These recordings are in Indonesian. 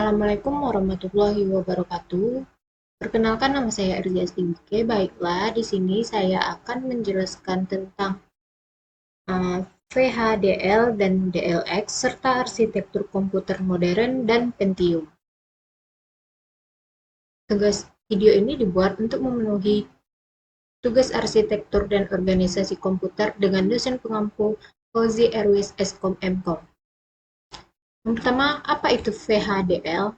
Assalamualaikum warahmatullahi wabarakatuh. Perkenalkan, nama saya Erzi Astibike. Baiklah, di sini saya akan menjelaskan tentang VHDL dan DLX serta arsitektur komputer modern dan Pentium. Tugas video ini dibuat untuk memenuhi tugas arsitektur dan organisasi komputer dengan dosen pengampu Fauzi Erwis Eskom Mkom. Yang pertama, apa itu VHDL?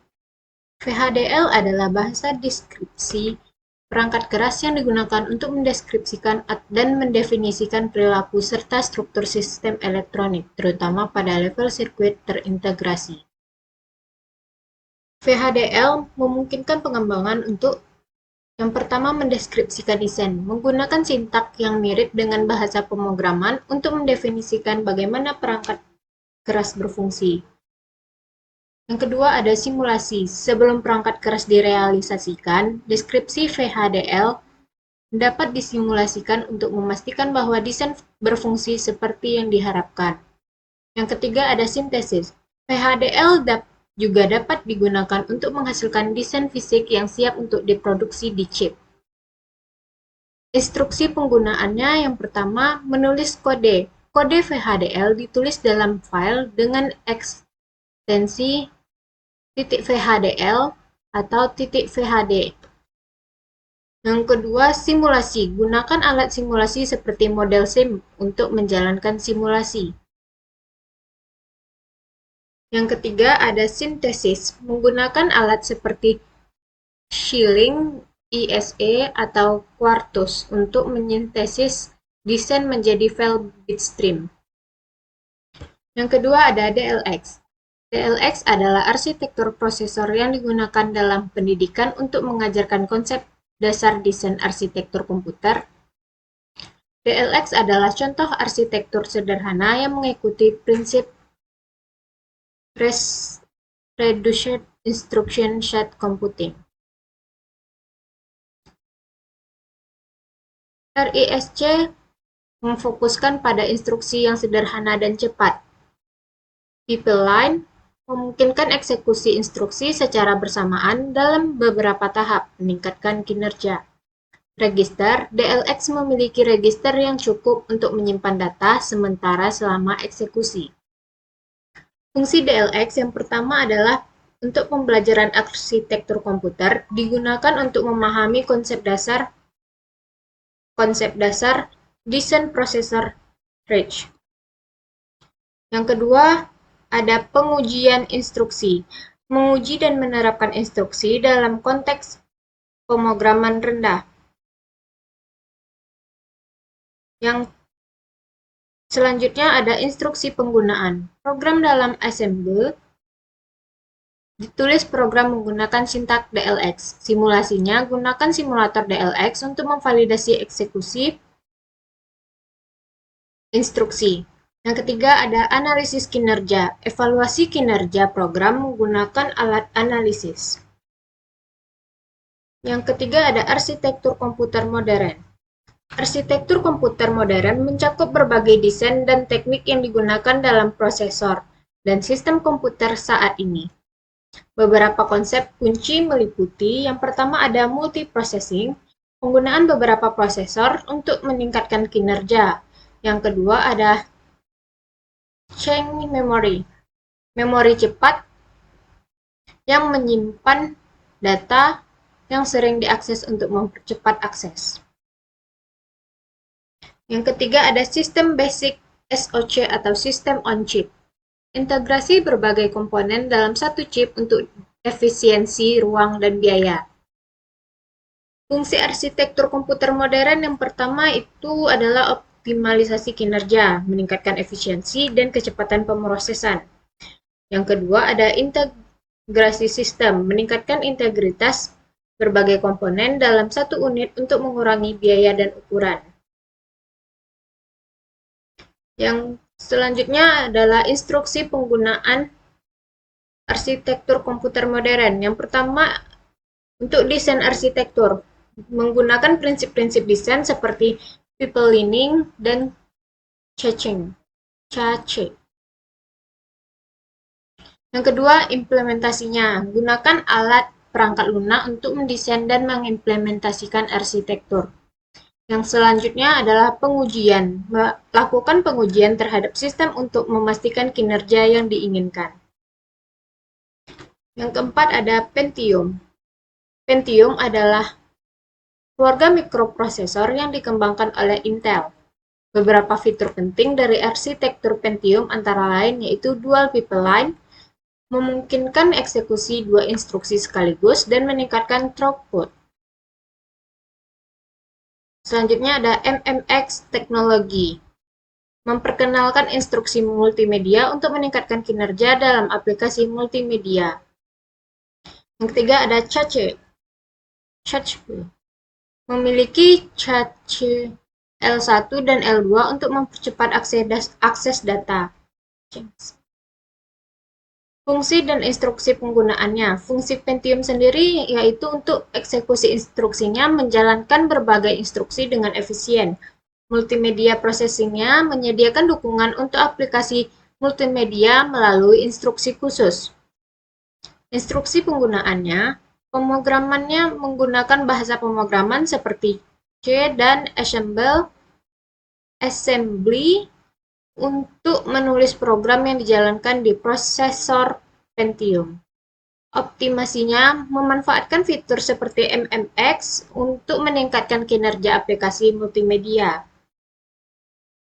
VHDL adalah bahasa deskripsi perangkat keras yang digunakan untuk mendeskripsikan dan mendefinisikan perilaku serta struktur sistem elektronik, terutama pada level sirkuit terintegrasi. VHDL memungkinkan pengembangan untuk yang pertama mendeskripsikan desain, menggunakan sintak yang mirip dengan bahasa pemrograman untuk mendefinisikan bagaimana perangkat keras berfungsi. Yang kedua ada simulasi. Sebelum perangkat keras direalisasikan, deskripsi VHDL dapat disimulasikan untuk memastikan bahwa desain berfungsi seperti yang diharapkan. Yang ketiga ada sintesis. VHDL juga dapat digunakan untuk menghasilkan desain fisik yang siap untuk diproduksi di chip. Instruksi penggunaannya yang pertama, menulis kode. Kode VHDL ditulis dalam file dengan ekstensi .vhdl atau .vhd. Yang kedua, simulasi. Gunakan alat simulasi seperti model SIM untuk menjalankan simulasi. Yang ketiga, ada sintesis. Menggunakan alat seperti Schilling, ISE, atau Quartus untuk menyintesis desain menjadi file bitstream. Yang kedua, ada DLX. DLX adalah arsitektur prosesor yang digunakan dalam pendidikan untuk mengajarkan konsep dasar desain arsitektur komputer. DLX adalah contoh arsitektur sederhana yang mengikuti prinsip Reduced Instruction Set Computing. RISC memfokuskan pada instruksi yang sederhana dan cepat. Pipeline memungkinkan eksekusi instruksi secara bersamaan dalam beberapa tahap, meningkatkan kinerja. Register, DLX memiliki register yang cukup untuk menyimpan data sementara selama eksekusi. Fungsi DLX yang pertama adalah untuk pembelajaran arsitektur komputer, digunakan untuk memahami konsep dasar desain prosesor RISC. Yang kedua, ada pengujian instruksi, menguji dan menerapkan instruksi dalam konteks pemrograman rendah. Yang selanjutnya ada instruksi penggunaan. Program dalam assembly ditulis program menggunakan sintak DLX. Simulasinya, gunakan simulator DLX untuk memvalidasi eksekusi instruksi. Yang ketiga ada analisis kinerja. Evaluasi kinerja program menggunakan alat analisis. Yang ketiga ada arsitektur komputer modern. Arsitektur komputer modern mencakup berbagai desain dan teknik yang digunakan dalam prosesor dan sistem komputer saat ini. Beberapa konsep kunci meliputi yang pertama ada multiprocessing, penggunaan beberapa prosesor untuk meningkatkan kinerja. Yang kedua ada chain memory, memori cepat yang menyimpan data yang sering diakses untuk mempercepat akses. Yang ketiga ada sistem basic SoC atau sistem on chip, integrasi berbagai komponen dalam satu chip untuk efisiensi ruang dan biaya. Fungsi arsitektur komputer modern yang pertama itu adalah optimalisasi kinerja, meningkatkan efisiensi dan kecepatan pemrosesan. Yang kedua ada integrasi sistem, meningkatkan integritas berbagai komponen dalam satu unit untuk mengurangi biaya dan ukuran. Yang selanjutnya adalah instruksi penggunaan arsitektur komputer modern. Yang pertama, untuk desain arsitektur, menggunakan prinsip-prinsip desain seperti pipelining dan caching. Yang kedua, implementasinya. Gunakan alat perangkat lunak untuk mendesain dan mengimplementasikan arsitektur. Yang selanjutnya adalah pengujian. Lakukan pengujian terhadap sistem untuk memastikan kinerja yang diinginkan. Yang keempat ada Pentium. Pentium adalah keluarga mikroprosesor yang dikembangkan oleh Intel. Beberapa fitur penting dari arsitektur Pentium antara lain yaitu dual pipeline, memungkinkan eksekusi 2 instruksi sekaligus dan meningkatkan throughput. Selanjutnya ada MMX teknologi. Memperkenalkan instruksi multimedia untuk meningkatkan kinerja dalam aplikasi multimedia. Yang ketiga ada Cache. Memiliki cache L1 dan L2 untuk mempercepat akses data. Fungsi dan instruksi penggunaannya. Fungsi Pentium sendiri yaitu untuk eksekusi instruksinya menjalankan berbagai instruksi dengan efisien. Multimedia processing-nya menyediakan dukungan untuk aplikasi multimedia melalui instruksi khusus. Instruksi penggunaannya, pemrogramannya menggunakan bahasa pemrograman seperti C dan assembly untuk menulis program yang dijalankan di prosesor Pentium. Optimasinya memanfaatkan fitur seperti MMX untuk meningkatkan kinerja aplikasi multimedia.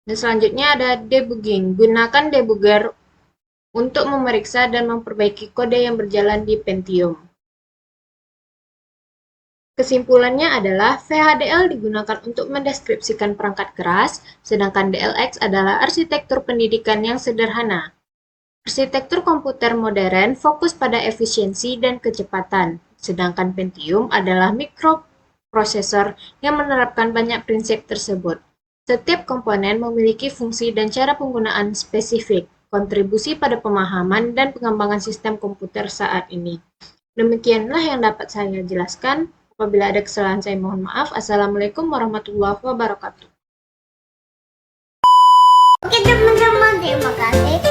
Dan selanjutnya ada debugging. Gunakan debugger untuk memeriksa dan memperbaiki kode yang berjalan di Pentium. Kesimpulannya adalah VHDL digunakan untuk mendeskripsikan perangkat keras, sedangkan DLX adalah arsitektur pendidikan yang sederhana. Arsitektur komputer modern fokus pada efisiensi dan kecepatan, sedangkan Pentium adalah mikroprosesor yang menerapkan banyak prinsip tersebut. Setiap komponen memiliki fungsi dan cara penggunaan spesifik, kontribusi pada pemahaman dan pengembangan sistem komputer saat ini. Demikianlah yang dapat saya jelaskan. Apabila ada kesalahan saya mohon maaf. Assalamualaikum warahmatullahi wabarakatuh. Oke teman-teman, terima kasih